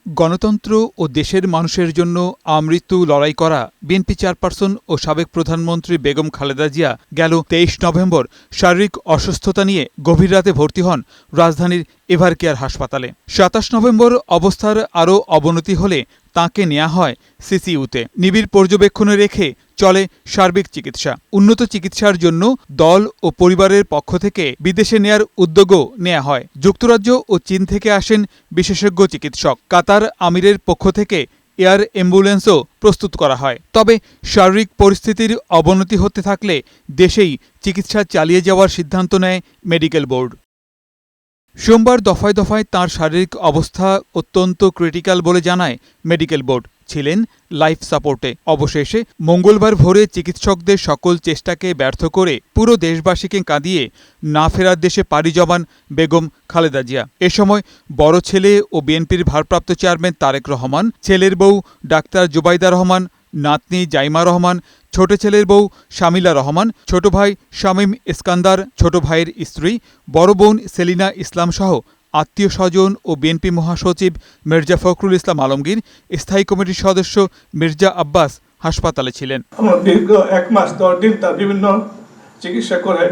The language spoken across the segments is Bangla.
গণতন্ত্র ও দেশের মানুষের জন্য আমৃত্যু লড়াই করা বিএনপি চেয়ারপারসন ও সাবেক প্রধানমন্ত্রী বেগম খালেদা জিয়া গেল ২৩ নভেম্বর শারীরিক অসুস্থতা নিয়ে গভীর রাতে ভর্তি হন রাজধানীর এভারকেয়ার হাসপাতালে। ২৭ নভেম্বর অবস্থার আরও অবনতি হলে তাঁকে নেওয়া হয় সিসিইউতে। নিবিড় পর্যবেক্ষণে রেখে চলে সার্বিক চিকিৎসা। উন্নত চিকিৎসার জন্য দল ও পরিবারের পক্ষ থেকে বিদেশে নেয়ার উদ্যোগও নেওয়া হয়। যুক্তরাজ্য ও চীন থেকে আসেন বিশেষজ্ঞ চিকিৎসক। কাতার আমিরের পক্ষ থেকে এয়ার অ্যাম্বুলেন্সও প্রস্তুত করা হয়। তবে শারীরিক পরিস্থিতির অবনতি হতে থাকলে দেশেই চিকিৎসা চালিয়ে যাওয়ার সিদ্ধান্ত নেয় মেডিকেল বোর্ড। সোমবার দফায় দফায় তাঁর শারীরিক অবস্থা অত্যন্ত ক্রিটিক্যাল বলে জানায় মেডিকেল বোর্ড। ছিলেন লাইফ সাপোর্টে। অবশেষে মঙ্গলবার ভোরে চিকিৎসকদের সকল চেষ্টাকে ব্যর্থ করে পুরো দেশবাসীকে কাঁদিয়ে না ফেরার দেশে পাড়ি জমান বেগম খালেদা জিয়া। এ সময় বড় ছেলে ও বিএনপির ভারপ্রাপ্ত চেয়ারম্যান তারেক রহমান, ছেলের বউ ডাক্তার জুবাইদা রহমান, নাতনি জাইমা রহমান, ছোট ছেলের বউ শামিলা রহমান, ছোট ভাই শামীম ইস্কান্দার, ছোট ভাইয়ের স্ত্রী, বড় বোন সেলিনা ইসলাম সহ আত্মীয় স্বজন ও বিএনপি মহাসচিব মির্জা ফখরুল ইসলাম আলমগীর, স্থায়ী কমিটির সদস্য মির্জা আব্বাস হাসপাতালে ছিলেন। দীর্ঘ ১ মাস ১০ দিন তার বিভিন্ন চিকিৎসা করে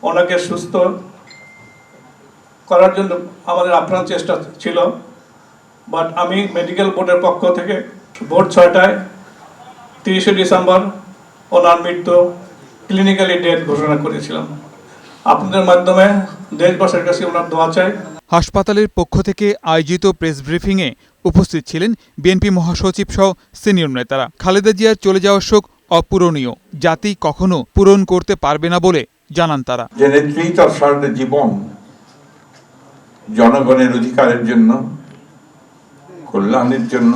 ওনাকে সুস্থ করার জন্য আমাদের আপ্রাণ চেষ্টা ছিল। বাট আমি মেডিকেল বোর্ডের পক্ষ থেকে ভোর ৬টায় ৩০শে ডিসেম্বর ওনার মৃত্যু ক্লিনিক্যালি ডেথ ঘোষণা করেছিলাম। আপনাদের মাধ্যমে দেশবাসীর কাছে ওনার দোয়া চাই। হাসপাতালের পক্ষ থেকে আয়োজিত প্রেস ব্রিফিংয়ে উপস্থিত ছিলেন বিএনপি মহাসচিব সহ সিনিয়র নেতারা। খালেদা জিয়ার চলে যাওয়ার শোক অপূরণীয়, জাতি কখনো পূরণ করতে পারবে না বলে জানান তারা। যে নেত্রী তার সারাটা জীবন জনগণের অধিকারের জন্য, কল্যাণের জন্য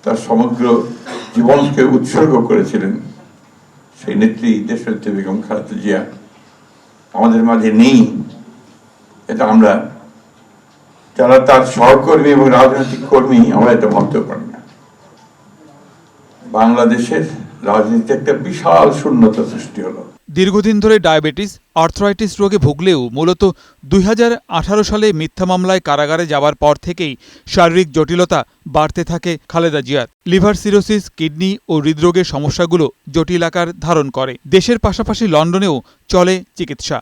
তার সমগ্র জীবনকে উৎসর্গ করেছিলেন, সেই নেত্রী দেশনেত্রী বেগম খালেদা জিয়া আমাদের মাঝে নেই। এটা আমরা যারা তার সহকর্মী এবং রাজনৈতিক কর্মী আমরা এটা ভাবতেও পারি না। বাংলাদেশের রাজনীতিতে একটা বিশাল শূন্যতা সৃষ্টি হলো। দীর্ঘদিন ধরে ডায়াবেটিস, আর্থ্রাইটিস রোগে ভুগলেও মূলত ২০১৮ সালে মিথ্যা মামলায় কারাগারে যাওয়ার পর থেকেই শারীরিক জটিলতা বাড়তে থাকে খালেদা জিয়ার। লিভার সিরোসিস, কিডনি ও হৃদরোগের সমস্যাগুলো জটিল আকার ধারণ করে। দেশের পাশাপাশি লন্ডনেও চলে চিকিৎসা।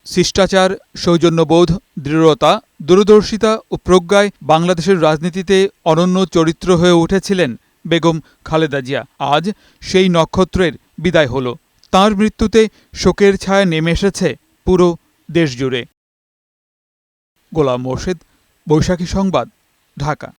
শিষ্টাচার, সৌজন্যবোধ, দৃঢ়তা, দূরদর্শিতা ও প্রজ্ঞায় বাংলাদেশের রাজনীতিতে অনন্য চরিত্র হয়ে উঠেছিলেন বেগম খালেদা জিয়া। আজ সেই নক্ষত্রের বিদায় হল। তাঁর মৃত্যুতে শোকের ছায়া নেমে এসেছে পুরো দেশ জুড়ে। গোলাম মোর্শেদ, বৈশাখী সংবাদ, ঢাকা।